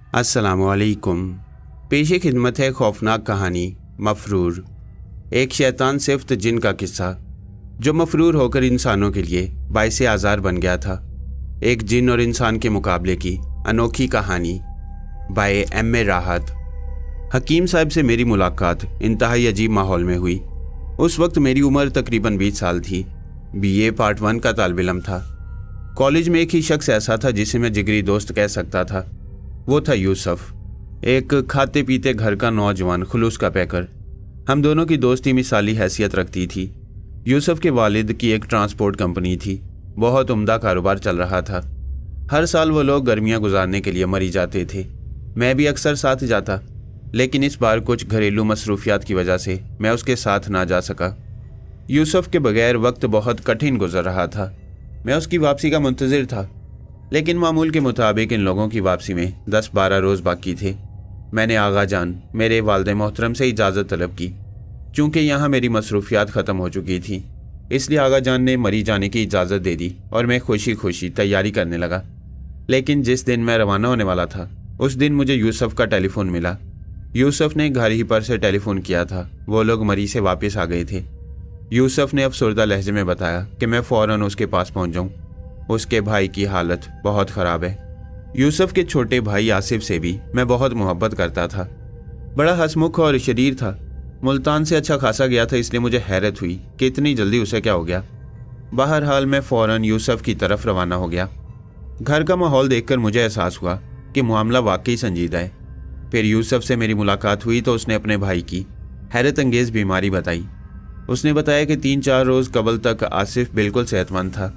अस्सलाम वालेकुम। पेश खिदमत है खौफनाक कहानी मफरूर, एक शैतान सिफ्त जिन का किस्सा जो मफरूर होकर इंसानों के लिए बाइसे आज़ार बन गया था। एक जिन और इंसान के मुकाबले की अनोखी कहानी बाय एम.ए. राहत। हकीम साहब से मेरी मुलाकात इंतहाई अजीब माहौल में हुई। उस वक्त मेरी उम्र तकरीबन 20 साल थी। BA पार्ट 1 का तालिब इल्म था। कॉलेज में एक ही शख्स ऐसा था जिसे मैं जिगरी दोस्त कह सकता था। वो था यूसुफ, एक खाते पीते घर का नौजवान खुलूस का पैकर। हम दोनों की दोस्ती मिसाली हैसियत रखती थी। यूसुफ के वालिद की एक ट्रांसपोर्ट कंपनी थी। बहुत उम्दा कारोबार चल रहा था। हर साल वो लोग गर्मियां गुजारने के लिए मरी जाते थे। मैं भी अक्सर साथ जाता, लेकिन इस बार कुछ घरेलू मसरूफियात की वजह से मैं उसके साथ ना जा सका। यूसुफ के बगैर वक्त बहुत कठिन गुजर रहा था। मैं उसकी वापसी का मुंतज़िर था, लेकिन मामूल के मुताबिक इन लोगों की वापसी में 10-12 रोज़ बाकी थे। मैंने आगा जान मेरे वालिद मोहतरम से इजाज़त तलब की। चूँकि यहाँ मेरी मसरूफियात ख़त्म हो चुकी थी, इसलिए आगा जान ने मरी जाने की इजाज़त दे दी और मैं खुशी खुशी तैयारी करने लगा। लेकिन जिस दिन मैं रवाना होने वाला था, उस दिन मुझे यूसुफ का टेलीफोन मिला। यूसुफ ने घर ही पर से टेलीफोन किया था। वो लोग मरी से वापस आ गए थे। यूसुफ ने अफसरदा लहजे में बताया कि मैं फ़ौरन उसके पास पहुँच जाऊँ। उसके भाई की हालत बहुत ख़राब है। यूसुफ के छोटे भाई आसिफ से भी मैं बहुत मोहब्बत करता था। बड़ा हंसमुख और शरीर था। मुल्तान से अच्छा खासा गया था, इसलिए मुझे हैरत हुई कि इतनी जल्दी उसे क्या हो गया। बहरहाल मैं फ़ौरन यूसुफ की तरफ रवाना हो गया। घर का माहौल देखकर मुझे एहसास हुआ कि मामला वाकई संजीदा है। फिर यूसुफ से मेरी मुलाकात हुई तो उसने अपने भाई की हैरत अंगेज़ बीमारी बताई। उसने बताया कि 3-4 रोज़ कबल तक आसिफ बिल्कुल सेहतमंद था।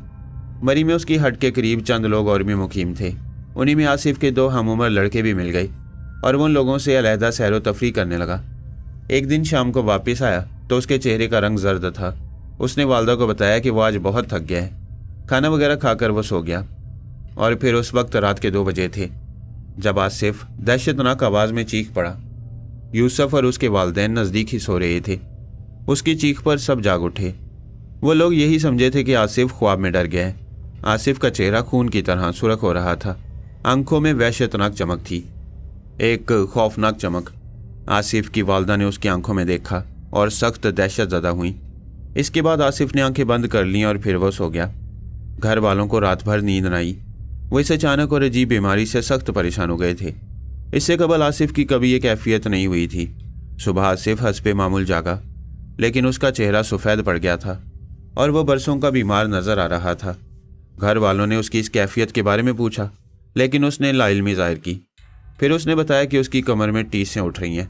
मरी में उसकी हट के करीब चंद लोग और भी मुकीम थे। उन्हीं में आसिफ के 2 हमउम्र लड़के भी मिल गए और वो उन लोगों से अलहदा सैर व तफरी करने लगा। एक दिन शाम को वापस आया तो उसके चेहरे का रंग जर्द था। उसने वालदा को बताया कि वो आज बहुत थक गया है। खाना वगैरह खाकर वो सो गया और फिर उस वक्त रात के 2 बजे थे जब आसिफ दहशतनाक आवाज़ में चीख पड़ा। यूसुफ और उसके वालिदैन नज़दीक ही सो रहे थे। उसकी चीख पर सब जाग उठे। वो लोग यही समझे थे कि आसिफ ख्वाब में डर गया है। आसिफ का चेहरा खून की तरह सुर्ख हो रहा था। आंखों में वहशतनाक चमक थी, एक खौफनाक चमक। आसिफ की वालदा ने उसकी आंखों में देखा और सख्त दहशत ज़दा हुई। इसके बाद आसिफ ने आंखें बंद कर लीं और फिर वो सो गया। घर वालों को रात भर नींद न आई। वो इस अचानक और अजीब बीमारी से सख्त परेशान हो गए थे। इससे कबल आसिफ की कभी ये कैफियत नहीं हुई थी। सुबह आसिफ हस्बे मामूल जागा, लेकिन उसका चेहरा सफ़ेद पड़ गया था और वह बरसों का बीमार नज़र आ रहा था। घर वालों ने उसकी इस कैफियत के बारे में पूछा, लेकिन उसने लाइल्मी ज़ाहिर की। फिर उसने बताया कि उसकी कमर में टीसें उठ रही हैं।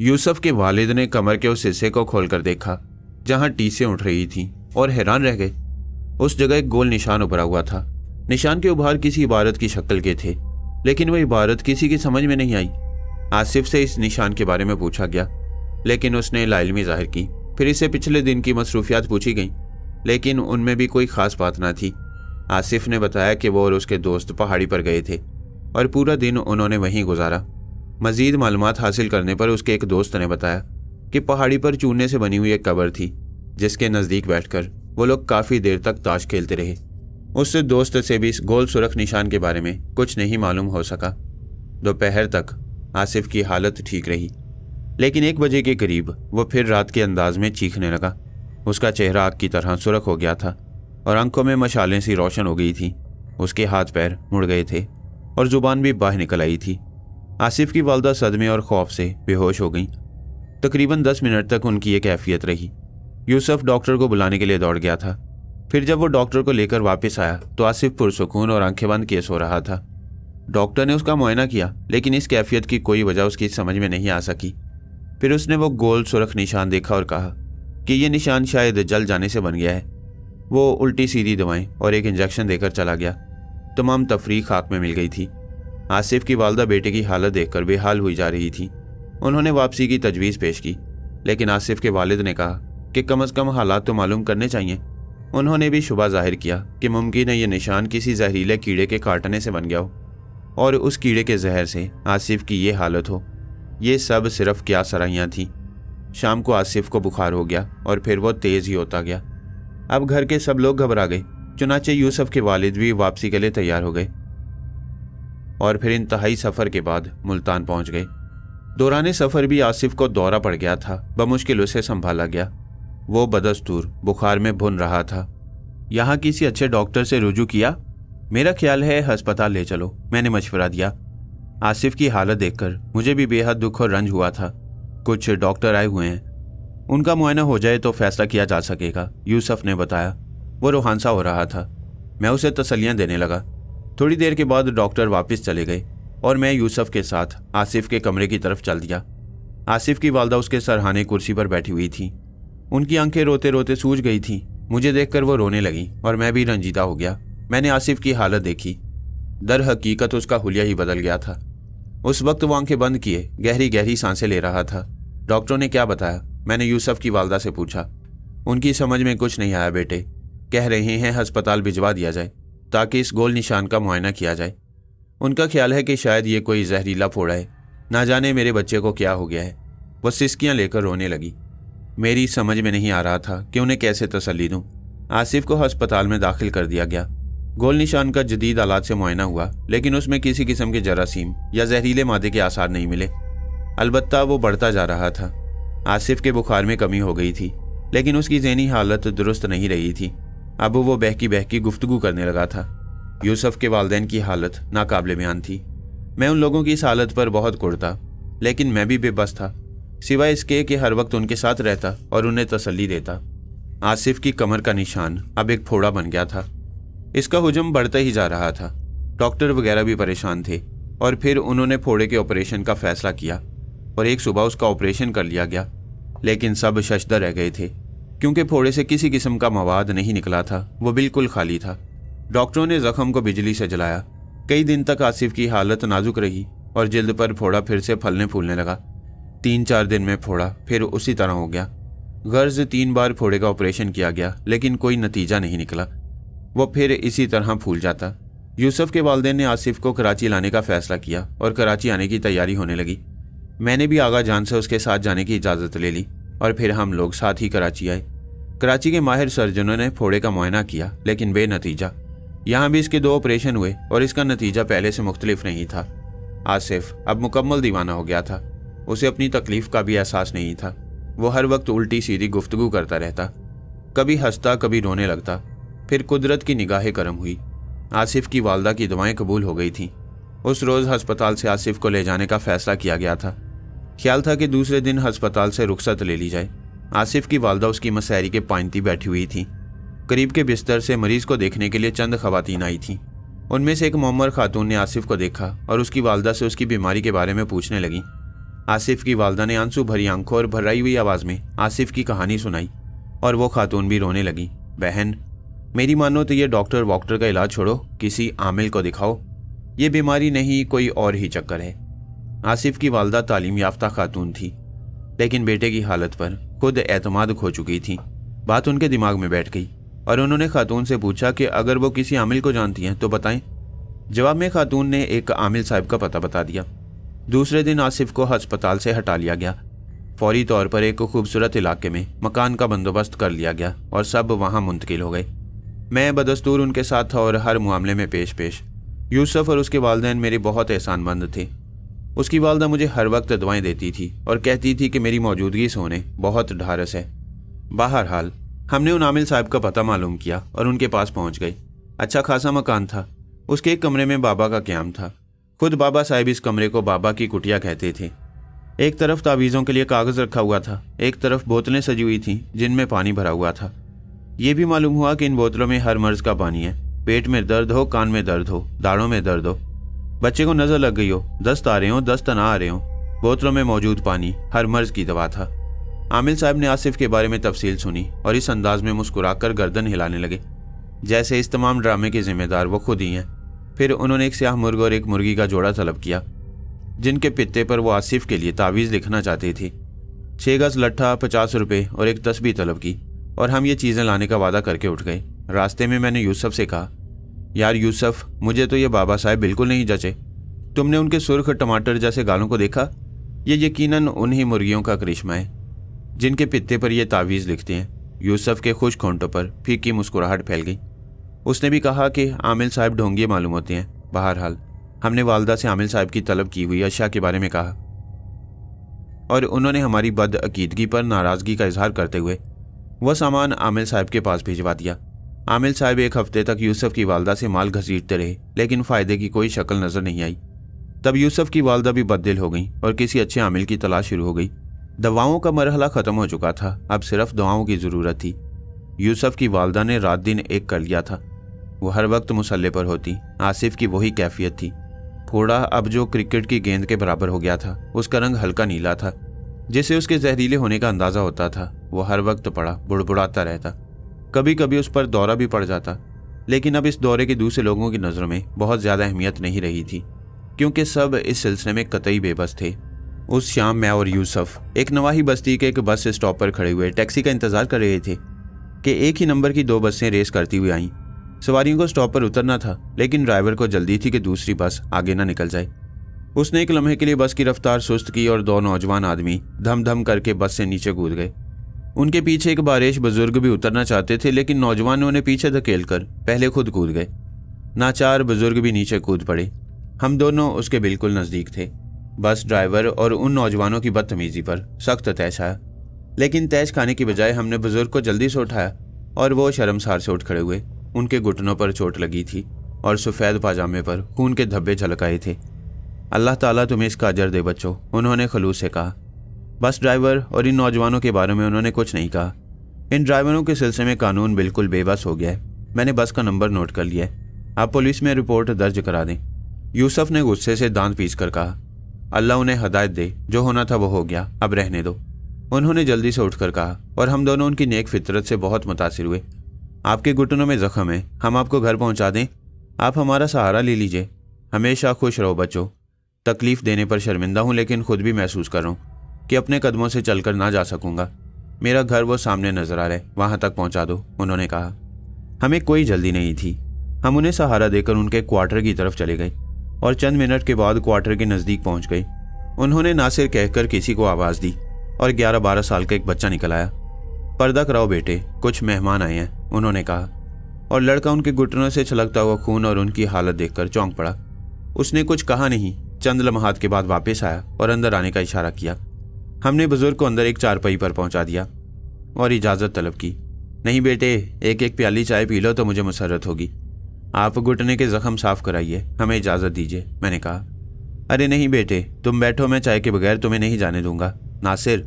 यूसुफ के वालिद ने कमर के उस हिस्से को खोलकर देखा जहां टीसें उठ रही थीं और हैरान रह गए। उस जगह एक गोल निशान उभरा हुआ था। निशान के उभार किसी इबारत की शक्ल के थे, लेकिन वह इबारत किसी की समझ में नहीं आई। आसिफ से इस निशान के बारे में पूछा गया, लेकिन उसने लाइल्मी ज़ाहिर की। फिर इसे पिछले दिन की मसरूफियात पूछी गईं, लेकिन उनमें भी कोई ख़ास बात ना थी। आसिफ ने बताया कि वो और उसके दोस्त पहाड़ी पर गए थे और पूरा दिन उन्होंने वहीं गुजारा। मज़ीद मालूमात हासिल करने पर उसके एक दोस्त ने बताया कि पहाड़ी पर चूने से बनी हुई एक कब्र थी, जिसके नज़दीक बैठकर वो लोग काफ़ी देर तक ताश खेलते रहे। उस दोस्त से भी इस गोल सुरख निशान के बारे में कुछ नहीं मालूम हो सका। दोपहर तक आसिफ की हालत ठीक रही, लेकिन 1 बजे के करीब वो फिर रात के अंदाज में चीखने लगा। उसका चेहरा आग की तरह सुर्ख हो गया था और आंखों में मशालें सी रोशन हो गई थी। उसके हाथ पैर मुड़ गए थे और जुबान भी बाहर निकल आई थी। आसिफ की वालदा सदमे और खौफ से बेहोश हो गई। तकरीबन 10 मिनट तक उनकी ये कैफियत रही। यूसुफ डॉक्टर को बुलाने के लिए दौड़ गया था। फिर जब वो डॉक्टर को लेकर वापस आया तो आसिफ पुरसुकून और आंखें बंद किए सो रहा था। डॉक्टर ने उसका मुआयना किया, लेकिन इस कैफियत की कोई वजह उसकी समझ में नहीं आ सकी। फिर उसने वो गोल सुर्ख निशान देखा और कहा कि ये निशान शायद जल जाने से बन गया है। वो उल्टी सीधी दवाएं और एक इंजेक्शन देकर चला गया। तमाम तफरीक खाक में मिल गई थी। आसिफ की वालदा बेटे की हालत देखकर बेहाल हुई जा रही थी। उन्होंने वापसी की तजवीज़ पेश की, लेकिन आसिफ के वालिद ने कहा कि कम अज़ कम हालात तो मालूम करने चाहिए। उन्होंने भी शुबा जाहिर किया कि मुमकिन है ये निशान किसी जहरीले कीड़े के काटने से बन गया हो और उस कीड़े के जहर से आसिफ की ये हालत हो। ये सब सिर्फ क्या सराहियाँ थीं। शाम को आसिफ को बुखार हो गया और फिर वो तेज़ ही होता गया। अब घर के सब लोग घबरा गए। चुनाचे यूसुफ के वालिद भी वापसी के लिए तैयार हो गए और फिर इंतहाई सफ़र के बाद मुल्तान पहुंच गए। दौरान सफ़र भी आसिफ को दौरा पड़ गया था, बमुश्किल उसे संभाला गया। वो बदस्तूर बुखार में भुन रहा था। यहाँ किसी अच्छे डॉक्टर से रुजू किया? मेरा ख्याल है अस्पताल ले चलो, मैंने मशवरा दिया। आसिफ की हालत देखकर मुझे भी बेहद दुख और रंज हुआ था। कुछ डॉक्टर आए हुए हैं, उनका मुआयना हो जाए तो फैसला किया जा सकेगा, यूसुफ ने बताया। वो रूहानसा हो रहा था। मैं उसे तसल्लियाँ देने लगा। थोड़ी देर के बाद डॉक्टर वापस चले गए और मैं यूसुफ के साथ आसिफ के कमरे की तरफ चल दिया। आसिफ की वालदा उसके सरहाने कुर्सी पर बैठी हुई थी। उनकी आंखें रोते रोते सूज गई थीं। मुझे देखकर वो रोने लगी और मैं भी रंजीदा हो गया। मैंने आसिफ की हालत देखी। दर हकीकत उसका हुलिया ही बदल गया था। उस वक्त वो आंखें बंद किए गहरी गहरी सांसें ले रहा था। डॉक्टरों ने क्या बताया? मैंने यूसुफ की वालदा से पूछा। उनकी समझ में कुछ नहीं आया बेटे। कह रहे हैं अस्पताल भिजवा दिया जाए ताकि इस गोल निशान का मुआयना किया जाए। उनका ख्याल है कि शायद ये कोई जहरीला फोड़ा है। ना जाने मेरे बच्चे को क्या हो गया है। वह सिसकियाँ लेकर रोने लगी। मेरी समझ में नहीं आ रहा था कि उन्हें कैसे तसल्ली दूँ। आसिफ को अस्पताल में दाखिल कर दिया गया। गोल निशान का जदीद आलात से मुआयना हुआ, लेकिन उसमें किसी किस्म के जरासीम या जहरीले मादे के आसार नहीं मिले। अलबत्ता वो बढ़ता जा रहा था। आसिफ के बुखार में कमी हो गई थी, लेकिन उसकी ज़हनी हालत दुरुस्त नहीं रही थी। अब वो बहकी बहकी गुफ्तगू करने लगा था। यूसुफ के वालिदैन की हालत नाकाबिले बयान थी। मैं उन लोगों की इस हालत पर बहुत कुढ़ता, लेकिन मैं भी बेबस था, सिवाय इसके कि हर वक्त उनके साथ रहता और उन्हें तसल्ली देता। आसिफ की कमर का निशान अब एक फोड़ा बन गया था। इसका हुजम बढ़ता ही जा रहा था। डॉक्टर वगैरह भी परेशान थे और फिर उन्होंने फोड़े के ऑपरेशन का फैसला किया और एक सुबह उसका ऑपरेशन कर लिया गया। लेकिन सब शशदर रह गए थे क्योंकि फोड़े से किसी किस्म का मवाद नहीं निकला था। वो बिल्कुल खाली था। डॉक्टरों ने जख्म को बिजली से जलाया। कई दिन तक आसिफ की हालत नाजुक रही और जिल्द पर फोड़ा फिर से फलने फूलने लगा। 3-4 दिन में फोड़ा फिर उसी तरह हो गया। गर्ज 3 बार फोड़े का ऑपरेशन किया गया, लेकिन कोई नतीजा नहीं निकला। वो फिर इसी तरह फूल जाता। यूसुफ के वालिदैन ने आसिफ को कराची लाने का फैसला किया और कराची आने की तैयारी होने लगी। मैंने भी आगा जान से उसके साथ जाने की इजाज़त ले ली और फिर हम लोग साथ ही कराची आए। कराची के माहिर सर्जनों ने फोड़े का मुआयना किया, लेकिन बेनतीजा। यहाँ भी इसके 2 ऑपरेशन हुए और इसका नतीजा पहले से मुख्तलिफ नहीं था। आसिफ अब मुकम्मल दीवाना हो गया था। उसे अपनी तकलीफ का भी एहसास नहीं था। वो हर वक्त उल्टी सीधी गुफ्तगू करता रहता, कभी हंसता कभी रोने लगता। फिर कुदरत की निगाहें करम हुई। आसिफ की वालदा की दुआएं कबूल हो गई थीं। उस रोज़ हस्पताल से आसिफ को ले जाने का फैसला किया गया था। ख्याल था कि दूसरे दिन हस्पताल से रुखसत ले ली जाए। आसिफ की वालदा उसकी मसहरी के पाइंती बैठी हुई थी। करीब के बिस्तर से मरीज़ को देखने के लिए चंद खवातीन आई थीं। उनमें से एक मोमर खातून ने आसिफ को देखा और उसकी वालदा से उसकी बीमारी के बारे में पूछने लगी। आसिफ की वालदा ने आंसू भरी आंखों और भर्राई हुई आवाज़ में आसिफ की कहानी सुनाई और वो खातून भी रोने लगी। बहन, मेरी मानो तो ये डॉक्टर वॉक्टर का इलाज छोड़ो, किसी आमिल को दिखाओ। ये बीमारी नहीं, कोई और ही चक्कर है। आसिफ की वालदा तालीम याफ्ता खातून थी, लेकिन बेटे की हालत पर खुद एतमाद खो चुकी थी। बात उनके दिमाग में बैठ गई और उन्होंने खातून से पूछा कि अगर वो किसी आमिल को जानती हैं तो बताएं। जवाब में खातून ने एक आमिल साहब का पता बता दिया। दूसरे दिन आसिफ को अस्पताल से हटा लिया गया। फौरी तौर पर एक खूबसूरत इलाके में मकान का बंदोबस्त कर लिया गया और सब वहाँ मुंतकिल हो गए। मैं बदस्तूर उनके साथ था और हर मामले में पेश पेश। यूसुफ और उसके वालिदैन मेरे बहुत एहसानमंद थे। उसकी वालदा मुझे हर वक्त दुआएं देती थी और कहती थी कि मेरी मौजूदगी से उन्हें बहुत ढारस है। बहरहाल हमने उन आमिल साहब का पता मालूम किया और उनके पास पहुंच गए। अच्छा खासा मकान था। उसके एक कमरे में बाबा का क़याम था। खुद बाबा साहब इस कमरे को बाबा की कुटिया कहते थे। एक तरफ तावीज़ों के लिए कागज़ रखा हुआ था, एक तरफ बोतलें सजी हुई थीं जिनमें पानी भरा हुआ था। ये भी मालूम हुआ कि इन बोतलों में हर मर्ज़ का पानी है। पेट में दर्द हो, कान में दर्द हो, दाढ़ों में दर्द हो, बच्चे को नज़र लग गई हो, दस्त आ रहे हो, दस्त ना आ रहे हो, बोतलों में मौजूद पानी हर मर्ज़ की दवा था। आमिल साहब ने आसिफ के बारे में तफसील सुनी और इस अंदाज में मुस्कुराकर गर्दन हिलाने लगे जैसे इस तमाम ड्रामे के जिम्मेदार वो खुद ही हैं। फिर उन्होंने एक स्याह मुर्ग और एक मुर्गी का जोड़ा तलब किया जिनके पित्ते पर वो आसिफ के लिए तावीज़ लिखना चाहते थे। 6 गज लट्ठा, 50 रुपये और एक तस्बीह तलब की और हम ये चीज़ें लाने का वादा करके उठ गए। रास्ते में मैंने यूसुफ से कहा, यार यूसुफ, मुझे तो ये बाबा साहब बिल्कुल नहीं जचे। तुमने उनके सुर्ख टमाटर जैसे गालों को देखा? ये यकीनन उन्हीं मुर्गियों का करिश्मा है जिनके पित्ते पर ये तावीज़ लिखते हैं। यूसुफ के खुश्क होंठों पर फीकी मुस्कुराहट फैल गई। उसने भी कहा कि आमिल साहब ढोंगिए मालूम होते हैं। बहरहाल हमने वालदा से आमिल साहब की तलब की हुई अशिया के बारे में कहा और उन्होंने हमारी बदअकीदगी पर नाराज़गी का इजहार करते हुए वह सामान आमिल साहब के पास भिजवा दिया। आमिल साहब एक हफ्ते तक यूसुफ की वालदा से माल घसीटते रहे, लेकिन फ़ायदे की कोई शक्ल नज़र नहीं आई। तब यूसुफ की वालदा भी बददिल हो गई और किसी अच्छे आमिल की तलाश शुरू हो गई। दवाओं का मरहला ख़त्म हो चुका था, अब सिर्फ दुआओं की ज़रूरत थी। यूसुफ की वालदा ने रात दिन एक कर लिया था। वो हर वक्त मुसल्ले पर होती। आसिफ की वही कैफियत थी। फोड़ा अब जो क्रिकेट की गेंद के बराबर हो गया था, उसका रंग हल्का नीला था, जिससे उसके जहरीले होने का अंदाज़ा होता था। वो हर वक्त पड़ा बुड़बुड़ाता रहता। कभी कभी उस पर दौरा भी पड़ जाता, लेकिन अब इस दौरे की दूसरे लोगों की नज़रों में बहुत ज़्यादा अहमियत नहीं रही थी, क्योंकि सब इस सिलसिले में कतई बेबस थे। उस शाम मैं और यूसुफ एक नवाही बस्ती के एक बस स्टॉप पर खड़े हुए टैक्सी का इंतज़ार कर रहे थे कि एक ही नंबर की 2 बसें रेस करती हुई आईं। सवारियों को स्टॉप पर उतरना था, लेकिन ड्राइवर को जल्दी थी कि दूसरी बस आगे ना निकल जाए। उसने एक लम्हे के लिए बस की रफ्तार सुस्त की और 2 नौजवान आदमी धम धम करके बस से नीचे कूद गए। उनके पीछे एक बारिश बुजुर्ग भी उतरना चाहते थे, लेकिन नौजवानों ने पीछे धकेल कर पहले खुद कूद गए। नाचार बुजुर्ग भी नीचे कूद पड़े। हम दोनों उसके बिल्कुल नज़दीक थे। बस ड्राइवर और उन नौजवानों की बदतमीजी पर सख्त तैश आया, लेकिन तैश खाने की बजाय हमने बुजुर्ग को जल्दी से उठाया और वो शर्मसार से उठ खड़े हुए। उनके घुटनों पर चोट लगी थी और सफ़ेद पाजामे पर खून के धब्बे झलक आए थे। अल्लाह ताला तुम्हें इसका अजर दे बच्चों, उन्होंने खलूस से कहा। बस ड्राइवर और इन नौजवानों के बारे में उन्होंने कुछ नहीं कहा। इन ड्राइवरों के सिलसिले में कानून बिल्कुल बेबस हो गया है। मैंने बस का नंबर नोट कर लिया है, आप पुलिस में रिपोर्ट दर्ज करा दें। यूसुफ ने गुस्से से दांत पीस कर कहा, अल्लाह उन्हें हदायत दे, जो होना था वो हो गया, अब रहने दो। उन्होंने जल्दी से उठकर कहा और हम दोनों उनकी नेक फितरत से बहुत मुतासिर हुए। आपके घुटनों में जख्म है, हम आपको घर पहुंचा दें, आप हमारा सहारा ले लीजिए। हमेशा खुश रहो बच्चों। तकलीफ़ देने पर शर्मिंदा हूँ, लेकिन खुद भी महसूस कर रहा हूँ कि अपने कदमों से चलकर ना जा सकूँगा। मेरा घर वो सामने नजर आ रहा है, वहाँ तक पहुँचा दो, उन्होंने कहा। हमें कोई जल्दी नहीं थी। हम उन्हें सहारा देकर उनके क्वार्टर की तरफ चले गए और चंद मिनट के बाद क्वार्टर के नज़दीक पहुँच गए। उन्होंने नासिर कहकर किसी को आवाज़ दी और 11-12 साल का एक बच्चा निकल आया। पर्दा कराओ बेटे, कुछ मेहमान आए हैं, उन्होंने कहा, और लड़का उनके घुटनों से छलकता हुआ खून और उनकी हालत देखकर चौंक पड़ा। उसने कुछ कहा नहीं, चंद लम्हात के बाद वापस आया और अंदर आने का इशारा किया। हमने बुजुर्ग को अंदर एक चारपाई पर पहुंचा दिया और इजाज़त तलब की। नहीं बेटे, एक एक प्याली चाय पी लो तो मुझे मसरत होगी। आप घुटने के जख्म साफ कराइए, हमें इजाज़त दीजिए, मैंने कहा। अरे नहीं बेटे, तुम बैठो, मैं चाय के बगैर तुम्हें नहीं जाने दूंगा। नासिर,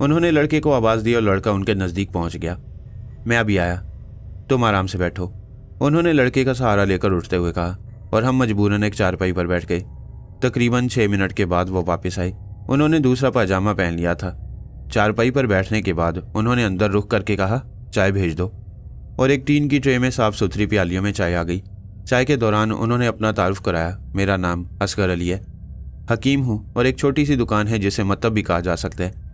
उन्होंने लड़के को आवाज़ दी और लड़का उनके नज़दीक पहुंच गया। मैं अभी आया, तुम आराम से बैठो, उन्होंने लड़के का सहारा लेकर उठते हुए कहा और हम मजबूरन एक चारपाई पर बैठ गए। तकरीबन 6 मिनट के बाद वो वापस आए। उन्होंने दूसरा पायजामा पहन लिया था। चारपाई पर बैठने के बाद उन्होंने अंदर रुख करके कहा, चाय भेज दो, और एक टीन की ट्रे में साफ़ सुथरी प्यालियों में चाय आ गई। चाय के दौरान उन्होंने अपना तारुफ कराया। मेरा नाम असगर अली है, हकीम हूँ और एक छोटी सी दुकान है जिसे मतब भी कहा जा सकता है।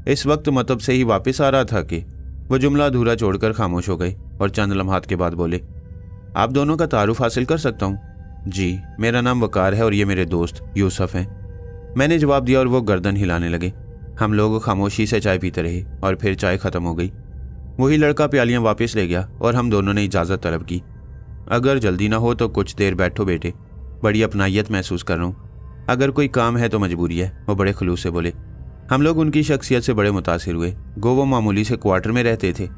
इस वक्त मतब से ही वापस आ रहा था कि वो जुमला अधूरा छोड़कर खामोश हो गए और चंद लम्हात के बाद बोले, आप दोनों का तारुफ हासिल कर सकता हूँ? जी, मेरा नाम वकार है और ये मेरे दोस्त यूसुफ हैं, मैंने जवाब दिया और वो गर्दन हिलाने लगे। हम लोग खामोशी से चाय पीते रहे और फिर चाय ख़त्म हो गई। वही लड़का प्यालियाँ वापस ले गया और हम दोनों ने इजाज़त तलब की। अगर जल्दी ना हो तो कुछ देर बैठो बेटे, बड़ी अपनाइयत महसूस कर रहा हूँ। अगर कोई काम है तो मजबूरी है, वो बड़े खलूस से बोले। हम लोग उनकी शख्सियत से बड़े मुतासिर हुए। गो वो मामूली से क्वार्टर में रहते थे,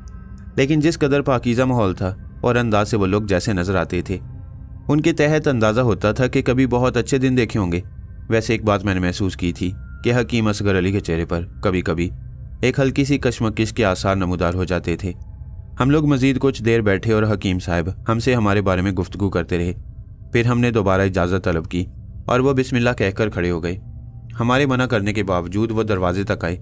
लेकिन जिस कदर पाकीज़ा माहौल था और अंदाज से वो लोग जैसे नज़र आते थे, उनके तहत अंदाज़ा होता था कि कभी बहुत अच्छे दिन देखे होंगे। वैसे एक बात मैंने महसूस की थी कि हकीम असगर अली के चेहरे पर कभी कभी एक हल्की सी कशमकश के आसार नमूदार हो जाते थे। हम लोग मज़ीद कुछ देर बैठे और हकीम साहब हमसे हमारे बारे में गुफ्तगू करते रहे। फिर हमने दोबारा इजाज़त तलब की और वो बिस्मिल्लाह कहकर खड़े हो गए। हमारे मना करने के बावजूद वो दरवाजे तक आए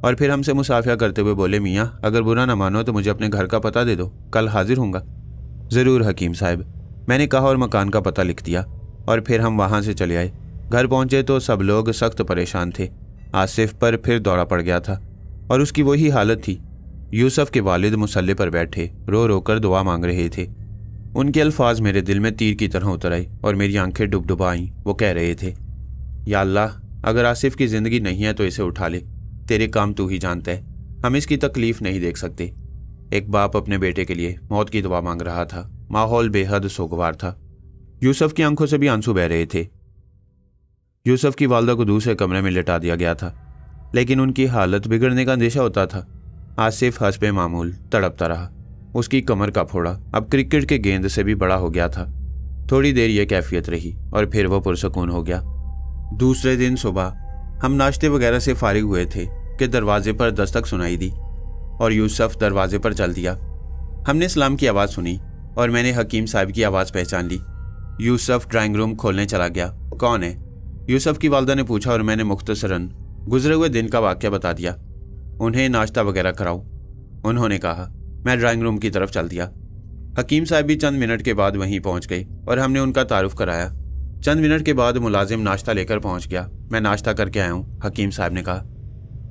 और फिर हमसे मुसाफिया करते हुए बोले, मियाँ अगर बुरा ना मानो तो मुझे अपने घर का पता दे दो, कल हाजिर होऊंगा। ज़रूर हकीम साहब, मैंने कहा और मकान का पता लिख दिया और फिर हम वहाँ से चले आए। घर पहुँचे तो सब लोग सख्त परेशान थे। आसिफ पर फिर दौरा पड़ गया था और उसकी वही हालत थी। यूसुफ के वालिद मुसल्ले पर बैठे रो रो कर दुआ मांग रहे थे। उनके अल्फाज मेरे दिल में तीर की तरह उतर आए और मेरी आंखें डुबडुबा आईं। वो कह रहे थे, या अल्लाह, अगर आसिफ की ज़िंदगी नहीं है तो इसे उठा ले, तेरे काम तू ही जानता है, हम इसकी तकलीफ़ नहीं देख सकते। एक बाप अपने बेटे के लिए मौत की दुआ मांग रहा था। माहौल बेहद सोगवार था। यूसुफ की आंखों से भी आंसू बह रहे थे। यूसुफ की वालदा को दूसरे कमरे में लिटा दिया गया था, लेकिन उनकी हालत बिगड़ने का अंदेशा होता था। आसिफ हस्बे मामूल तड़पता रहा। उसकी कमर का फोड़ा अब क्रिकेट के गेंद से भी बड़ा हो गया था। थोड़ी देर ये कैफियत रही और फिर वो पुरसकून हो गया। दूसरे दिन सुबह हम नाश्ते वगैरह से फारिग हुए थे कि दरवाजे पर दस्तक सुनाई दी और यूसुफ दरवाजे पर चल दिया। हमने सलाम की आवाज़ सुनी और मैंने हकीम साहब की आवाज़ पहचान ली। यूसुफ ड्राइंग रूम खोलने चला गया। कौन है? यूसुफ की वालदा ने पूछा और मैंने मुख्तसरन गुजरे हुए दिन का वाक़या बता दिया। उन्हें नाश्ता वगैरह कराओ, उन्होंने कहा। मैं ड्राइंग रूम की तरफ चल दिया। हकीम साहब भी चंद मिनट के बाद वहीं पहुंच गए और हमने उनका तारुफ कराया। चंद मिनट के बाद मुलाजिम नाश्ता लेकर पहुंच गया। मैं नाश्ता करके आया हूँ, हकीम साहब ने कहा।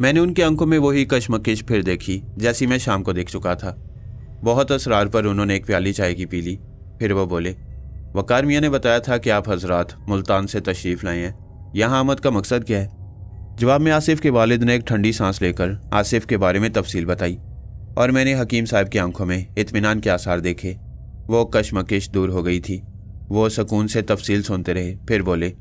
मैंने उनकी आंखों में वही कशमकश फिर देखी जैसी मैं शाम को देख चुका था। बहुत असरार पर उन्होंने एक प्याली चाय की पी ली। फिर वो बोले, वकार मियाँ ने बताया था कि आप हजरात मुल्तान से तशरीफ़ लाए हैं, यहाँ आमद का मकसद क्या है? जवाब में आसिफ के वालिद ने एक ठंडी सांस लेकर आसिफ के बारे में तफसील बताई और मैंने हकीम साहब की आंखों में इत्मीनान के आसार देखे। वो कशमकश दूर हो गई थी। वो सुकून से तफसील सुनते रहे। फिर बोले,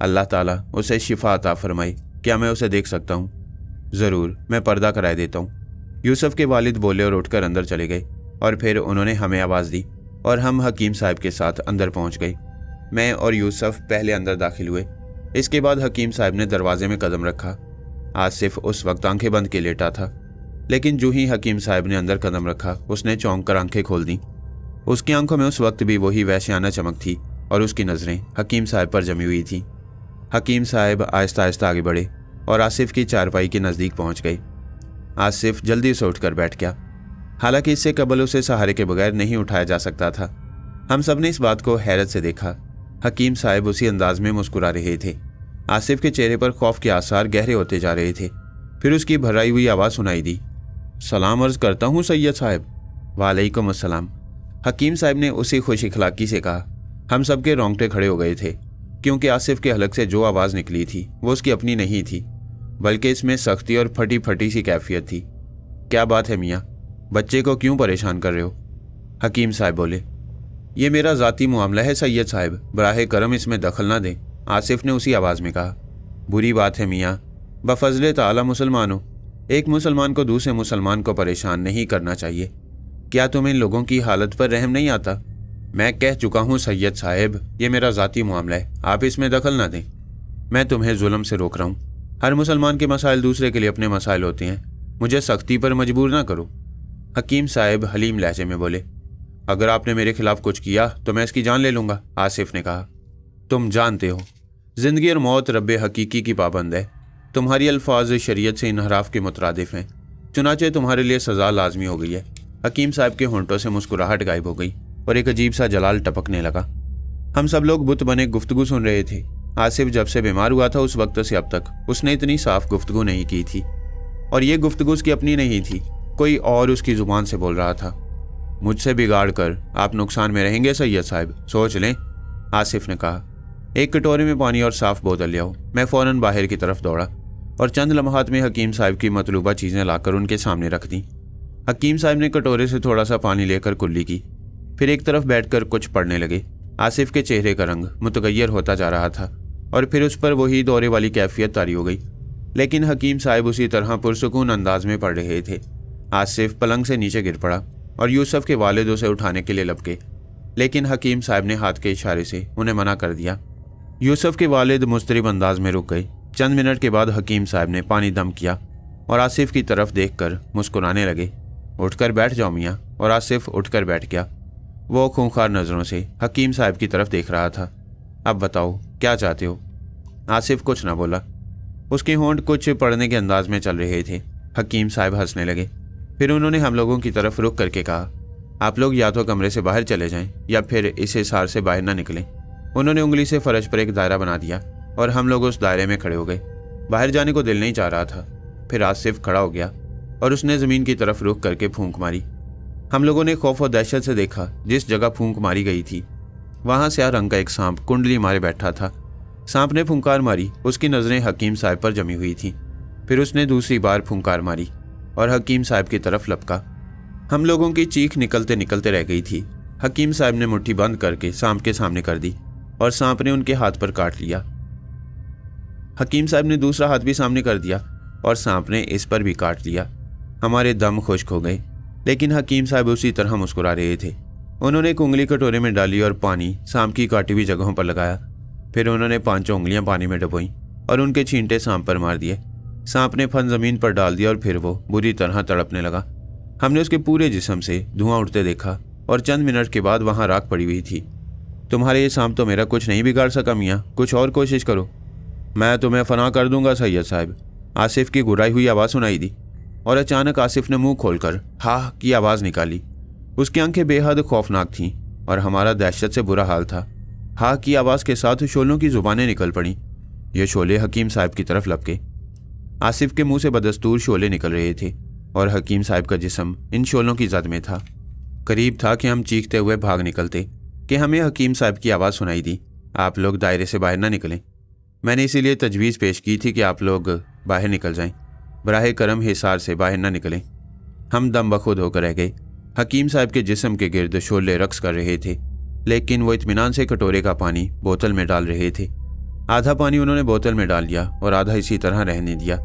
अल्लाह ताला उसे शिफा अता फरमाए। क्या मैं उसे देख सकता हूँ? ज़रूर, मैं पर्दा कराए देता हूँ। यूसुफ के वालिद बोले और उठकर अंदर चले गए और फिर उन्होंने हमें आवाज़ दी और हम हकीम साहब के साथ अंदर पहुँच गए। मैं और यूसुफ पहले अंदर दाखिल हुए। इसके बाद हकीम साहब ने दरवाजे में कदम रखा। आसिफ उस वक्त आंखें बंद के लेटा था, लेकिन जो ही हकीम साहब ने अंदर कदम रखा उसने चौंक कर आंखें खोल दी। उसकी आंखों में उस वक्त भी वही वहशियाना चमक थी और उसकी नज़रें हकीम साहब पर जमी हुई थीं। हकीम साहब आहिस्ता आहिस्ता आगे बढ़े और आसिफ की चारपाई के नज़दीक पहुंच गए। आसिफ जल्दी से उठकर बैठ गया। हालांकि इससे कबल उसे सहारे के बगैर नहीं उठाया जा सकता था। हम सब ने इस बात को हैरत से देखा। हकीम साहब उसी अंदाज में मुस्कुरा रहे थे। आसिफ के चेहरे पर खौफ के आसार गहरे होते जा रहे थे। फिर उसकी भराई हुई आवाज़ सुनाई दी, सलाम अर्ज़ करता हूँ सैयद साहब। वालेकुम अस्सलाम, हकीम साहब ने उसी खुश इखलाकी से कहा। हम सब के रोंगटे खड़े हो गए थे, क्योंकि आसिफ के हलक से जो आवाज़ निकली थी वो उसकी अपनी नहीं थी, बल्कि इसमें सख्ती और फटी फटी सी कैफियत थी। क्या बात है मियाँ, बच्चे को क्यों परेशान कर रहे हो? हकीम साहब बोले, ये मेरा ज़ाती मामला है सैयद साहब, बराहे करम इसमें दखल ना दें। आसिफ ने उसी आवाज़ में कहा। बुरी बात है मियाँ, बफज़ले ताला मुसलमान हो। एक मुसलमान को दूसरे मुसलमान को परेशान नहीं करना चाहिए। क्या तुम्हें इन लोगों की हालत पर रहम नहीं आता? मैं कह चुका हूँ सैयद साहब, ये मेरा ज़ाती मामला है, आप इसमें दखल ना दें। मैं तुम्हें जुल्म से रोक रहा हूँ। हर मुसलमान के मसाइल दूसरे के लिए अपने मसाइल होते हैं, मुझे सख्ती पर मजबूर ना करो। हकीम साहब हलीम लहजे में बोले, अगर आपने मेरे खिलाफ कुछ किया तो मैं इसकी जान ले लूँगा। आसिफ ने कहा, तुम जानते हो ज़िंदगी और मौत रब्बे हकीकी की पाबंद है। तुम्हारी अल्फाज शरीयत से इनहराफ के मुतरादिफ हैं, चुनाचे तुम्हारे लिए सज़ा लाजमी हो गई है। हकीम साहब के होंठों से मुस्कुराहट गायब हो गई और एक अजीब सा जलाल टपकने लगा। हम सब लोग बुत बने गुफ्तगू सुन रहे थे। आसिफ जब से बीमार हुआ था उस वक्त से अब तक उसने इतनी साफ गुफ्तगू नहीं की थी, और ये गुफ्तगू उसकी अपनी नहीं थी, कोई और उसकी ज़ुबान से बोल रहा था। मुझसे बिगाड़ कर आप नुकसान में रहेंगे सैयद साहब, सोच लें। आसिफ ने कहा, एक कटोरे में पानी और साफ़ बोतल ले आओ। मैं फ़ौरन बाहर की तरफ दौड़ा और चंद लम्हात में हकीम साहब की मतलूबा चीज़ें लाकर उनके सामने रख दी। हकीम साहब ने कटोरे से थोड़ा सा पानी लेकर कुल्ली की, फिर एक तरफ बैठकर कुछ पढ़ने लगे। आसिफ के चेहरे का रंग मुतगय्यर होता जा रहा था और फिर उस पर वही दौरे वाली कैफियत तारी हो गई, लेकिन हकीम साहब उसी तरह पुरसुकून अंदाज में पढ़ रहे थे। आसिफ पलंग से नीचे गिर पड़ा और यूसुफ के वालिद उसे उठाने के लिए लपके, लेकिन हकीम साहब ने हाथ के इशारे से उन्हें मना कर दिया। यूसुफ के वालिद मुस्तरिब अंदाज में रुक गए। चंद मिनट के बाद हकीम साहब ने पानी दम किया और आसिफ की तरफ देखकर मुस्कुराने लगे। उठकर बैठ जाओ मियाँ। और आसिफ उठकर बैठ गया। वो खूंखार नज़रों से हकीम साहब की तरफ देख रहा था। अब बताओ क्या चाहते हो? आसिफ कुछ ना बोला। उसके होंठ कुछ पढ़ने के अंदाज में चल रहे थे। हकीम साहब हंसने लगे। फिर उन्होंने हम लोगों की तरफ रुक करके कहा, आप लोग या तो कमरे से बाहर चले जाएं या फिर इस हिसार से बाहर ना निकलें। उन्होंने उंगली से फर्श पर एक दायरा बना दिया और हम लोग उस दायरे में खड़े हो गए। बाहर जाने को दिल नहीं चाह रहा था। फिर आसिफ खड़ा हो गया और उसने ज़मीन की तरफ रुख करके फूंक मारी। हम लोगों ने खौफ और दहशत से देखा, जिस जगह फूंक मारी गई थी वहाँ स्याह रंग का एक सांप कुंडली मारे बैठा था। सांप ने फुंकार मारी, उसकी नज़रें हकीम साहब पर जमी हुई थीं। फिर उसने दूसरी बार फुंकार मारी और हकीम साहब की तरफ लपका। हम लोगों की चीख निकलते निकलते रह गई थी। हकीम साहब ने मुट्ठी बंद करके सांप के सामने कर दी और सांप ने उनके हाथ पर काट लिया। حکیم صاحب نے دوسرا ہاتھ بھی سامنے کر دیا اور سانپ نے اس پر بھی کاٹ لیا۔ ہمارے دم خشک ہو گئے، لیکن حکیم صاحب اسی طرح مسکرا رہے تھے۔ انہوں نے ایک انگلی کٹورے میں ڈالی اور پانی سانپ کی کاٹی ہوئی جگہوں پر لگایا۔ پھر انہوں نے 5 انگلیاں پانی میں ڈبوئیں اور ان کے چھینٹے سانپ پر مار دیے۔ سانپ نے پھن زمین پر ڈال دیا اور پھر وہ بری طرح تڑپنے لگا۔ ہم نے اس کے پورے جسم سے دھواں اٹھتے دیکھا اور چند منٹ کے بعد وہاں راکھ پڑی ہوئی تھی۔ تمہارے یہ سانپ تو میرا کچھ نہیں بگاڑ سکا میاں، کچھ اور کوشش کرو۔ میں تمہیں فنا کر دوں گا سید صاحب، آصف کی گھرائی ہوئی آواز سنائی دی، اور اچانک آصف نے منہ کھول کر ہاں کی آواز نکالی۔ اس کی آنکھیں بے حد خوفناک تھیں اور ہمارا دہشت سے برا حال تھا۔ ہاں کی آواز کے ساتھ شعلوں کی زبانیں نکل پڑیں۔ یہ شعلے حکیم صاحب کی طرف لپکے۔ آصف کے منہ سے بدستور شعلے نکل رہے تھے اور حکیم صاحب کا جسم ان شعلوں کی زد میں تھا۔ قریب تھا کہ ہم چیختے ہوئے بھاگ نکلتے کہ ہمیں حکیم صاحب کی آواز سنائی دی، آپ لوگ دائرے سے باہر نہ نکلیں۔ میں نے اسی لیے تجویز پیش کی تھی کہ آپ لوگ باہر نکل جائیں، براہ کرم حصار سے باہر نہ نکلیں۔ ہم دم بخود ہو کر رہ گئے۔ حکیم صاحب کے جسم کے گرد شعلے رقص کر رہے تھے، لیکن وہ اطمینان سے کٹورے کا پانی بوتل میں ڈال رہے تھے۔ آدھا پانی انہوں نے بوتل میں ڈال دیا اور آدھا اسی طرح رہنے دیا۔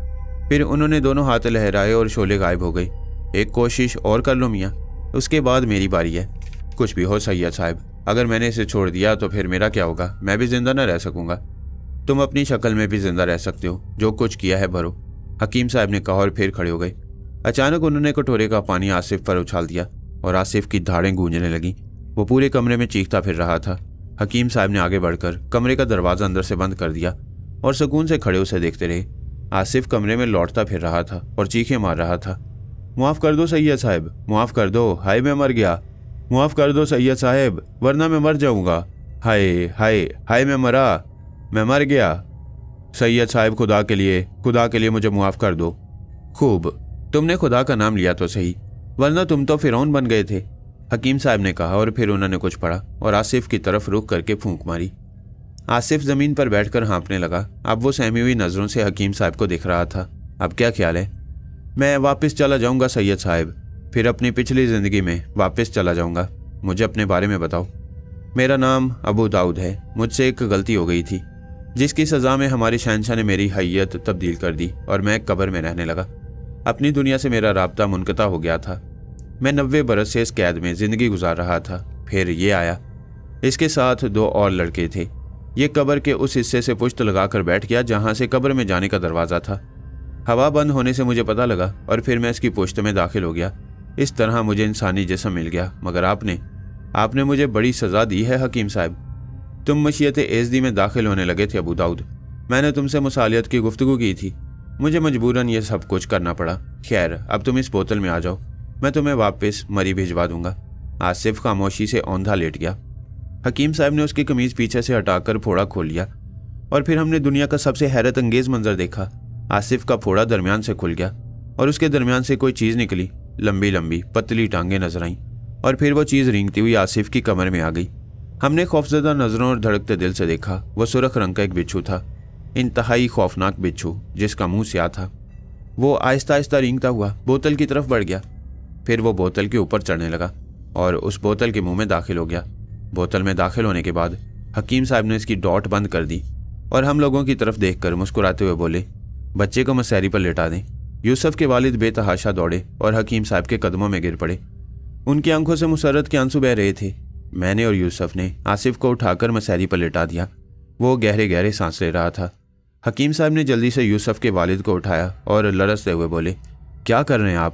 پھر انہوں نے دونوں ہاتھ لہرائے اور شعلے غائب ہو گئے۔ ایک کوشش اور کر لو میاں، اس کے بعد میری باری ہے۔ کچھ بھی ہو سید صاحب، اگر میں نے اسے چھوڑ دیا تو پھر میرا کیا ہوگا؟ میں بھی زندہ نہ رہ سکوں گا۔ تم اپنی شکل میں بھی زندہ رہ سکتے ہو، جو کچھ کیا ہے بھرو، حکیم صاحب نے کہا اور پھر کھڑے ہو گئے۔ اچانک انہوں نے کٹورے کا پانی آصف پر اچھال دیا اور آصف کی دھاڑیں گونجنے لگیں۔ وہ پورے کمرے میں چیختا پھر رہا تھا۔ حکیم صاحب نے آگے بڑھ کر کمرے کا دروازہ اندر سے بند کر دیا اور سکون سے کھڑے اسے دیکھتے رہے۔ آصف کمرے میں لوٹتا پھر رہا تھا اور چیخیں مار رہا تھا، معاف کر دو سید صاحب، معاف کر دو، ہائے میں مر گیا، معاف کر دو سید صاحب ورنہ میں مر جاؤں گا، ہائے ہائے ہائے میں مر گیا، سید صاحب خدا کے لیے مجھے معاف کر دو۔ خوب، تم نے خدا کا نام لیا تو صحیح، ورنہ تم تو فرعون بن گئے تھے، حکیم صاحب نے کہا اور پھر انہوں نے کچھ پڑھا اور آصف کی طرف رخ کر کے پھونک ماری۔ آصف زمین پر بیٹھ کر ہانپنے لگا۔ اب وہ سہمی ہوئی نظروں سے حکیم صاحب کو دیکھ رہا تھا۔ اب کیا خیال ہے؟ میں واپس چلا جاؤں گا سید صاحب، پھر اپنی پچھلی زندگی میں واپس چلا جاؤں گا۔ مجھے اپنے بارے میں بتاؤ۔ میرا نام ابو داؤد ہے، مجھ سے ایک غلطی ہو گئی تھی جس کی سزا میں ہمارے شہنشاہ نے میری حیت تبدیل کر دی اور میں ایک قبر میں رہنے لگا۔ اپنی دنیا سے میرا رابطہ منقطع ہو گیا تھا۔ میں 90 برس سے اس قید میں زندگی گزار رہا تھا۔ پھر یہ آیا، اس کے ساتھ 2 اور لڑکے تھے۔ یہ قبر کے اس حصے سے پشت لگا کر بیٹھ گیا جہاں سے قبر میں جانے کا دروازہ تھا۔ ہوا بند ہونے سے مجھے پتہ لگا اور پھر میں اس کی پشت میں داخل ہو گیا۔ اس طرح مجھے انسانی جسم مل گیا، مگر آپ نے مجھے بڑی سزا دی ہے حکیم صاحب۔ تم مشیت ایزدی میں داخل ہونے لگے تھے ابو داؤد۔ میں نے تم سے مصالحت کی گفتگو کی تھی، مجھے مجبوراً یہ سب کچھ کرنا پڑا۔ خیر، اب تم اس بوتل میں آ جاؤ، میں تمہیں واپس مری بھجوا دوں گا۔ آصف خاموشی سے اوندھا لیٹ گیا۔ حکیم صاحب نے اس کی قمیض پیچھے سے ہٹا کر پھوڑا کھول لیا اور پھر ہم نے دنیا کا سب سے حیرت انگیز منظر دیکھا۔ آصف کا پھوڑا درمیان سے کھل گیا اور اس کے درمیان سے کوئی چیز نکلی۔ لمبی لمبی پتلی ٹانگیں نظر آئیں اور پھر وہ چیز رینگتی ہوئی آصف کی کمر میں آ گئی۔ ہم نے خوفزدہ نظروں اور دھڑکتے دل سے دیکھا۔ وہ سرخ رنگ کا ایک بچھو تھا، انتہائی خوفناک بچھو جس کا منہ سیاہ تھا۔ وہ آہستہ آہستہ رینگتا ہوا بوتل کی طرف بڑھ گیا، پھر وہ بوتل کے اوپر چڑھنے لگا اور اس بوتل کے منہ میں داخل ہو گیا۔ بوتل میں داخل ہونے کے بعد حکیم صاحب نے اس کی ڈاٹ بند کر دی اور ہم لوگوں کی طرف دیکھ کر مسکراتے ہوئے بولے، بچے کو مسیری پر لٹا دیں۔ یوسف کے والد بے تحاشا دوڑے اور حکیم صاحب کے قدموں میں گر پڑے۔ ان کی آنکھوں سے مسرت کے آنسو بہ رہے تھے۔ میں نے اور یوسف نے آصف کو اٹھا کر مسیری پر لٹا دیا۔ وہ گہرے گہرے سانس لے رہا تھا۔ حکیم صاحب نے جلدی سے یوسف کے والد کو اٹھایا اور لرزتے ہوئے بولے، کیا کر رہے ہیں آپ؟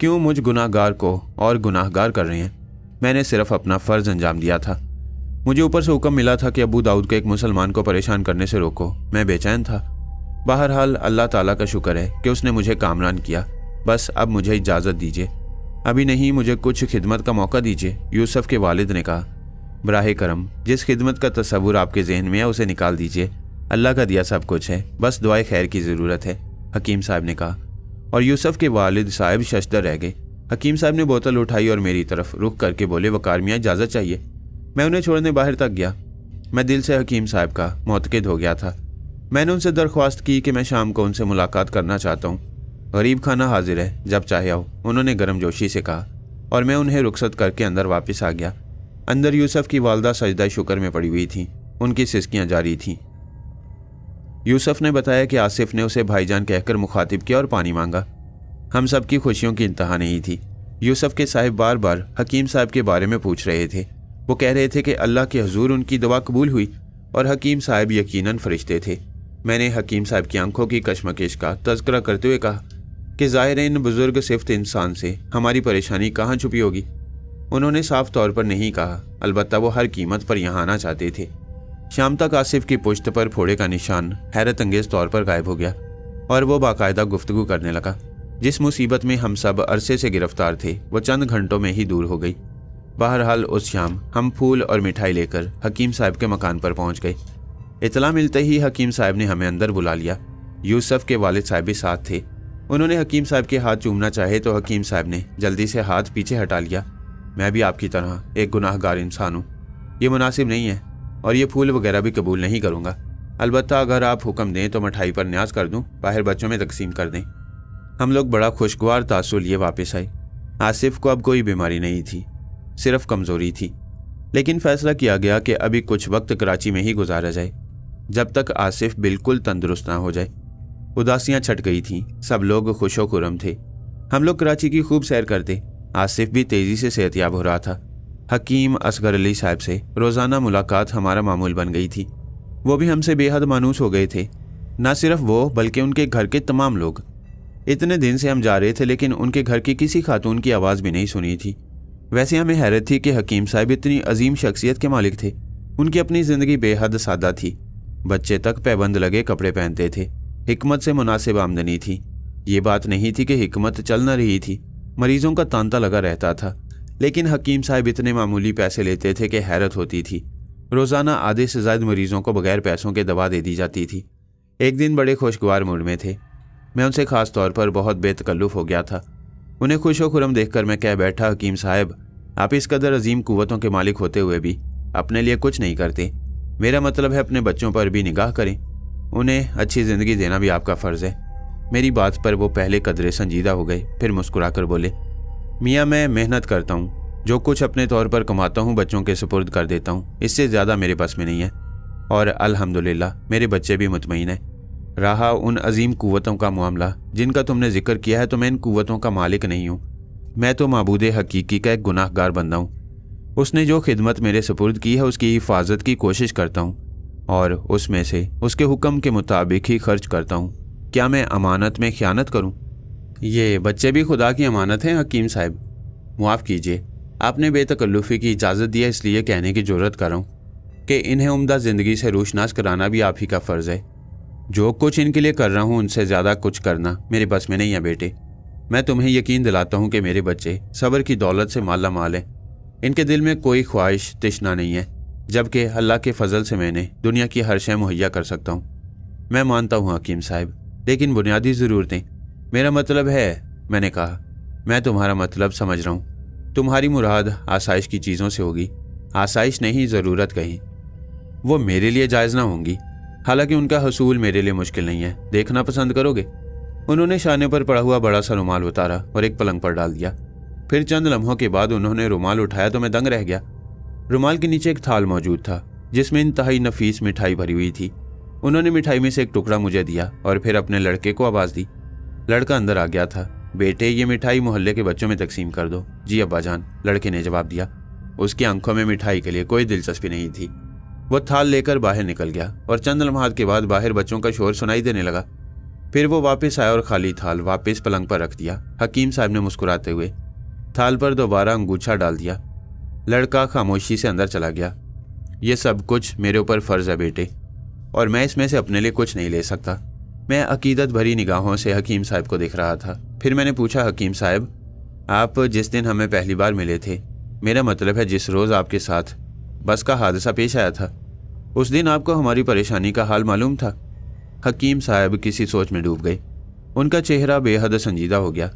کیوں مجھ گناہ گار کو اور گناہ گار کر رہے ہیں؟ میں نے صرف اپنا فرض انجام دیا تھا۔ مجھے اوپر سے حکم ملا تھا کہ ابو داؤد کو ایک مسلمان کو پریشان کرنے سے روکو۔ میں بے چین تھا۔ بہرحال اللہ تعالیٰ کا شکر ہے کہ اس نے مجھے کامران کیا۔ بس اب مجھے اجازت دیجیے۔ ابھی نہیں، مجھے کچھ خدمت کا موقع دیجیے، یوسف کے والد نے کہا۔ براہ کرم جس خدمت کا تصور آپ کے ذہن میں ہے اسے نکال دیجیے، اللہ کا دیا سب کچھ ہے، بس دعائے خیر کی ضرورت ہے، حکیم صاحب نے کہا۔ اور یوسف کے والد صاحب ششدر رہ گئے۔ حکیم صاحب نے بوتل اٹھائی اور میری طرف رخ کر کے بولے، وقار میاں اجازت چاہیے۔ میں انہیں چھوڑنے باہر تک گیا۔ میں دل سے حکیم صاحب کا معتقد ہو گیا تھا۔ میں نے ان سے درخواست کی کہ میں شام کو ان سے ملاقات کرنا چاہتا ہوں۔ غریب کھانا حاضر ہے، جب چاہے آؤ، انہوں نے گرم جوشی سے کہا، اور میں انہیں رخصت کر کے اندر واپس آ گیا۔ اندر یوسف کی والدہ سجدہ شکر میں پڑی ہوئی تھیں، ان کی سسکیاں جاری تھیں۔ यूसुफ ने बताया कि आसिफ ने उसे भाईजान कहकर मुखातिब किया और पानी मांगा। हम सब की खुशियों की इंतहा नहीं थी। यूसुफ के साहिब बार बार हकीम साहब के बारे में पूछ रहे थे। वो कह रहे थे कि अल्लाह के हुजूर उनकी दुआ कबूल हुई और हकीम साहब यकीनन फरिश्ते थे। मैंने हकीम साहब की आंखों की कशमकश का तज़किरा करते हुए कहा कि ज़ाहिर इन बुजुर्ग सिफ्त इंसान से हमारी परेशानी कहाँ छुपी होगी। उन्होंने साफ तौर पर नहीं कहा, अलबत्ता वो हर कीमत पर यहाँ आना चाहते थे। शाम तक आसिफ की पुश्त पर फोड़े का निशान हैरत अंगेज तौर पर गायब हो गया और वो बाकायदा गुफ्तगू करने लगा। जिस मुसीबत में हम सब अरसे से गिरफ्तार थे वो चंद घंटों में ही दूर हो गई। बहरहाल उस शाम हम फूल और मिठाई लेकर हकीम साहब के मकान पर पहुंच गए। इतला मिलते ही हकीम साहब ने हमें अंदर बुला लिया। यूसुफ के वालिद साहब भी साथ थे। उन्होंने हकीम साहब के हाथ चूमना चाहे तो हकीम साहब ने जल्दी से हाथ पीछे हटा लिया। मैं भी आपकी तरह एक गुनाहगार इंसान हूँ, ये मुनासिब नहीं है और ये फूल वगैरह भी कबूल नहीं करूँगा। अलबत्ता अगर आप हुक्म दें तो मिठाई पर न्याज कर दूँ, बाहर बच्चों में तकसीम कर दें। हम लोग बड़ा खुशगवार तासुर लिए वापस आए। आसिफ को अब कोई बीमारी नहीं थी, सिर्फ कमज़ोरी थी। लेकिन फैसला किया गया कि अभी कुछ वक्त कराची में ही गुजारा जाए जब तक आसिफ बिल्कुल तंदुरुस्त ना हो जाए। उदासियाँ छट गई थीं, सब लोग खुशो खुरम थे। हम लोग कराची की खूब सैर करते। आसिफ भी तेज़ी से सेहतयाब हो रहा था। हकीम असगर अली साहब से रोज़ाना मुलाकात हमारा मामूल बन गई थी। वो भी हमसे बेहद मानूस हो गए थे। ना सिर्फ वो बल्कि उनके घर के तमाम लोग। इतने दिन से हम जा रहे थे लेकिन उनके घर की किसी खातून की आवाज़ भी नहीं सुनी थी। वैसे हमें हैरत थी कि हकीम साहब इतनी अजीम शख्सियत के मालिक थे। उनकी अपनी ज़िंदगी बेहद सादा थी। बच्चे तक पैबंद लगे कपड़े पहनते थे। हिकमत से मुनासिब आमदनी थी। ये बात नहीं थी कि हिकमत चल न रही थी, मरीजों का तांता लगा रहता था। लेकिन हकीम साहब इतने मामूली पैसे लेते थे कि हैरत होती थी। रोज़ाना आधे से ज़्यादा मरीजों को बगैर पैसों के दवा दे दी जाती थी। एक दिन बड़े खुशगवार मूड में थे। मैं उनसे ख़ास तौर पर बहुत बेतकल्लुफ़ हो गया था। उन्हें खुशो खुरम देखकर मैं कह बैठा, हकीम साहब आप इस कदर अजीम कुव्वतों के मालिक होते हुए भी अपने लिए कुछ नहीं करते। मेरा मतलब है अपने बच्चों पर भी निगाह करें, उन्हें अच्छी ज़िंदगी देना भी आपका फ़र्ज़ है। मेरी बात पर वो पहले कदरे संजीदा हो गए, फिर मुस्कुरा कर बोले, मियाँ मैं मेहनत करता हूँ, जो कुछ अपने तौर पर कमाता हूँ बच्चों के सुपुर्द कर देता हूँ, इससे ज़्यादा मेरे बस में नहीं है। और अल्हम्दुलिल्लाह मेरे बच्चे भी मुतमईन हैं। रहा उन अजीम कुव्वतों का मामला जिनका तुमने जिक्र किया है, तो मैं इन कुव्वतों का मालिक नहीं हूँ। मैं तो माबूद हकीकी का एक गुनाहगार बंदा हूँ। उसने जो खिदमत मेरे सुपुर्द की है उसकी हिफाजत की कोशिश करता हूँ और उसमें से उसके हुक्म के मुताबिक ही खर्च करता हूँ। क्या मैं अमानत में ख़यानत करूँ? ये बच्चे भी खुदा की अमानत हैं हकीम साहब। मुआफ़ कीजिए, आपने बेतकल्लुफ़ी की इजाज़त दी है, इसलिए कहने की ज़रूरत कर रहा हूँ कि इन्हें उम्दा ज़िंदगी से रोशनास कराना भी आप ही का फ़र्ज़ है। जो कुछ इनके लिए कर रहा हूँ उनसे ज़्यादा कुछ करना मेरे बस में नहीं है बेटे। मैं तुम्हें यकीन दिलाता हूँ कि मेरे बच्चे सब्र की दौलत से माला माल हैं। इनके दिल में कोई ख्वाहिश तिश्ना नहीं है, जबकि अल्लाह के फजल से मैंने दुनिया की हर शय मुहैया कर सकता हूँ। मैं मानता हूँ हकीम साहब, लेकिन बुनियादी ज़रूरतें, मेरा मतलब है, मैंने कहा, मैं तुम्हारा मतलब समझ रहा हूँ। तुम्हारी मुराद आसाइश की चीज़ों से होगी। आसाइश नहीं, ज़रूरत कहीं। वो मेरे लिए जायज़ ना होंगी, हालांकि उनका हसूल मेरे लिए मुश्किल नहीं है। देखना पसंद करोगे? उन्होंने शाने पर पड़ा हुआ बड़ा सा रुमाल उतारा और एक पलंग पर डाल दिया। फिर चंद लम्हों के बाद उन्होंने रुमाल उठाया तो मैं दंग रह गया। रुमाल के नीचे एक थाल मौजूद था जिसमें इंतहाई नफीस मिठाई भरी हुई थी। उन्होंने मिठाई में से एक टुकड़ा मुझे दिया और फिर अपने लड़के को आवाज़ दी। लड़का अंदर आ गया था। बेटे ये मिठाई मोहल्ले के बच्चों में तकसीम कर दो। जी अब्बा जान, लड़के ने जवाब दिया। उसकी आंखों में मिठाई के लिए कोई दिलचस्पी नहीं थी। वो थाल लेकर बाहर निकल गया और चंद लम्हात के बाद बाहर बच्चों का शोर सुनाई देने लगा। फिर वो वापस आया और खाली थाल वापस पलंग पर रख दिया। हकीम साहब ने मुस्कुराते हुए थाल पर दोबारा अंगूछा डाल दिया। लड़का खामोशी से अंदर चला गया। ये सब कुछ मेरे ऊपर फ़र्ज़ है बेटे, और मैं इसमें से अपने लिए कुछ नहीं ले सकता। मैं अकीदत भरी निगाहों से हकीम साहब को देख रहा था। फिर मैंने पूछा, हकीम साहब आप जिस दिन हमें पहली बार मिले थे, मेरा मतलब है जिस रोज़ आपके साथ बस का हादसा पेश आया था, उस दिन आपको हमारी परेशानी का हाल मालूम था? हकीम साहब किसी सोच में डूब गए। उनका चेहरा बेहद संजीदा हो गया।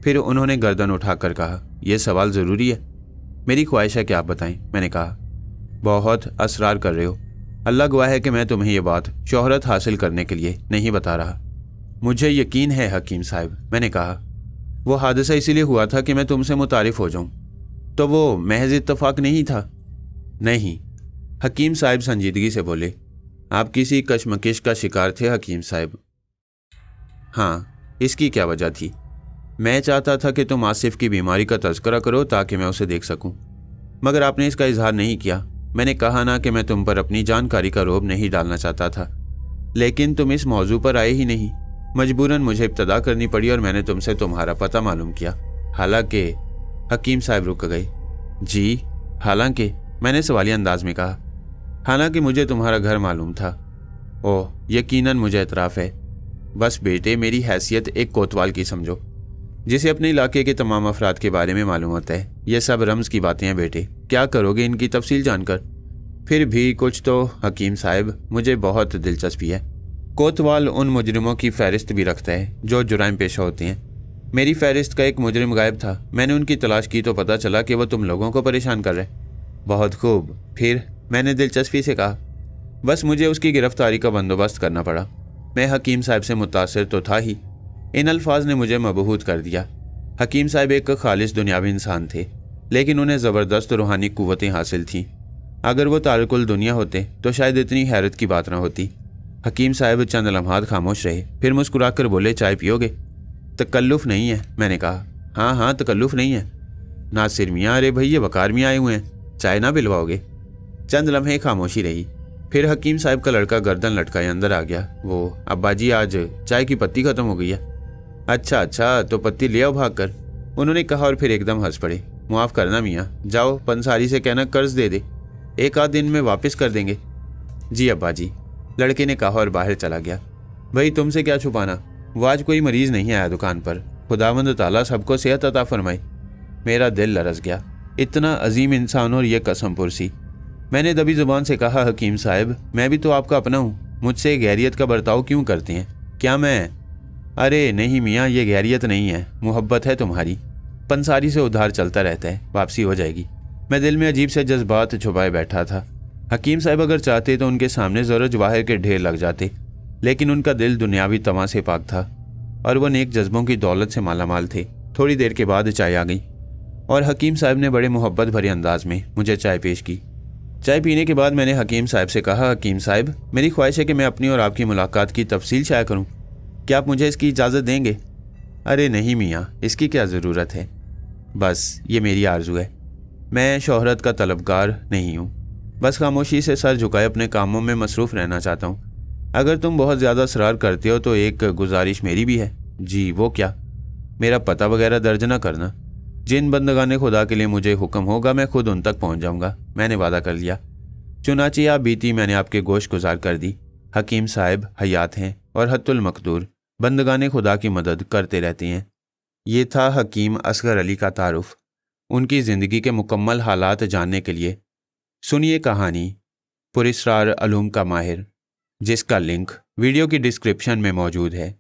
फिर उन्होंने गर्दन उठाकर कहा, यह सवाल ज़रूरी है? मेरी ख्वाहिश है कि आप बताएं। मैंने कहा, बहुत असरार कर रहे हो। अल्लाह गवाह है कि मैं तुम्हें यह बात शोहरत हासिल करने के लिए नहीं बता रहा। मुझे यकीन है हकीम साहब, मैंने कहा, वो हादसा इसीलिए हुआ था कि मैं तुमसे मुतारिफ हो जाऊं। तो वो महज इत्तफाक नहीं था? नहीं, हकीम साहब संजीदगी से बोले। آپ کسی کشمکش کا شکار تھے حکیم صاحب؟ ہاں، اس کی کیا وجہ تھی؟ میں چاہتا تھا کہ تم آصف کی بیماری کا تذکرہ کرو تاکہ میں اسے دیکھ سکوں، مگر آپ نے اس کا اظہار نہیں کیا۔ میں نے کہا نا کہ میں تم پر اپنی جانکاری کا رعب نہیں ڈالنا چاہتا تھا، لیکن تم اس موضوع پر آئے ہی نہیں۔ مجبوراً مجھے ابتدا کرنی پڑی اور میں نے تم سے تمہارا پتہ معلوم کیا، حالانکہ… حکیم صاحب رک گئے۔ جی حالانکہ؟ میں نے سوالیہ انداز میں کہا۔ حالانکہ مجھے تمہارا گھر معلوم تھا۔ اوہ، یقیناً مجھے اعتراف ہے۔ بس بیٹے، میری حیثیت ایک کوتوال کی سمجھو، جسے اپنے علاقے کے تمام افراد کے بارے میں معلوم ہوتا ہے۔ یہ سب رمز کی باتیں ہیں بیٹے، کیا کرو گے ان کی تفصیل جان کر؟ پھر بھی کچھ تو حکیم صاحب، مجھے بہت دلچسپی ہے۔ کوتوال ان مجرموں کی فہرست بھی رکھتا ہے جو جرائم پیشہ ہوتے ہیں۔ میری فہرست کا ایک مجرم غائب تھا، میں نے ان کی تلاش کی تو پتہ چلا کہ وہ تم لوگوں کو پریشان کر رہے۔ بہت خوب، پھر؟ میں نے دلچسپی سے کہا۔ بس مجھے اس کی گرفتاری کا بندوبست کرنا پڑا۔ میں حکیم صاحب سے متاثر تو تھا ہی، ان الفاظ نے مجھے مبہوت کر دیا۔ حکیم صاحب ایک خالص دنیاوی انسان تھے، لیکن انہیں زبردست روحانی قوتیں حاصل تھیں۔ اگر وہ تارک الدنیا ہوتے تو شاید اتنی حیرت کی بات نہ ہوتی۔ حکیم صاحب چند لمحات خاموش رہے، پھر مسکرا کر بولے، چائے پیو گے؟ تکلف نہیں ہے، میں نے کہا۔ ہاں تکلف نہیں ہے۔ ناصر میاں، ارے بھائی، یہ وقار میاں آئے ہوئے ہیں، چائے نہ پلواؤ گے؟ چند لمحے خاموشی رہی، پھر حکیم صاحب کا لڑکا گردن لٹکائے اندر آ گیا۔ وہ، ابا جی آج چائے کی پتی ختم ہو گئی ہے۔ اچھا تو پتی لے آؤ بھاگ کر، انہوں نے کہا اور پھر ایک دم ہنس پڑے۔ معاف کرنا میاں، جاؤ پنساری سے کہنا قرض دے دے، ایک آدھ دن میں واپس کر دیں گے۔ جی ابا جی، لڑکے نے کہا اور باہر چلا گیا۔ بھائی تم سے کیا چھپانا، وہ آج کوئی مریض نہیں آیا دکان پر، خداوند تعالیٰ سب کو صحت عطا فرمائے۔ میرا دل لرز گیا، اتنا عظیم انسان اور یہ قسم پرسی۔ میں نے دبی زبان سے کہا، حکیم صاحب میں بھی تو آپ کا اپنا ہوں، مجھ سے غیریت کا برتاؤ کیوں کرتے ہیں؟ کیا میں… ارے نہیں میاں، یہ غیریت نہیں ہے، محبت ہے تمہاری۔ پنساری سے ادھار چلتا رہتا ہے، واپسی ہو جائے گی۔ میں دل میں عجیب سے جذبات چھپائے بیٹھا تھا۔ حکیم صاحب اگر چاہتے تو ان کے سامنے زر جواہر کے ڈھیر لگ جاتے، لیکن ان کا دل دنیاوی تما سے پاک تھا اور وہ نیک جذبوں کی دولت سے مالا مال تھے۔ تھوڑی دیر کے بعد چائے آ گئی اور حکیم صاحب نے بڑے محبت بھرے انداز میں مجھے چائے پیش کی۔ چائے پینے کے بعد میں نے حکیم صاحب سے کہا، حکیم صاحب میری خواہش ہے کہ میں اپنی اور آپ کی ملاقات کی تفصیل شائع کروں، کیا آپ مجھے اس کی اجازت دیں گے؟ ارے نہیں میاں، اس کی کیا ضرورت ہے، بس یہ میری آرزو ہے۔ میں شہرت کا طلبگار نہیں ہوں، بس خاموشی سے سر جھکائے اپنے کاموں میں مصروف رہنا چاہتا ہوں۔ اگر تم بہت زیادہ اصرار کرتے ہو تو ایک گزارش میری بھی ہے۔ جی وہ کیا؟ میرا پتہ وغیرہ درج نہ کرنا، جن بندگان خدا کے لیے مجھے حکم ہوگا میں خود ان تک پہنچ جاؤں گا۔ میں نے وعدہ کر لیا۔ چنانچہ آپ بیتی میں نے آپ کے گوش گزار کر دی۔ حکیم صاحب حیات ہیں اور حت المقدور بندگان خدا کی مدد کرتے رہتے ہیں۔ یہ تھا حکیم اصغر علی کا تعارف۔ ان کی زندگی کے مکمل حالات جاننے کے لیے سنیے کہانی پراسرار علوم کا ماہر، جس کا لنک ویڈیو کی ڈسکرپشن میں موجود ہے۔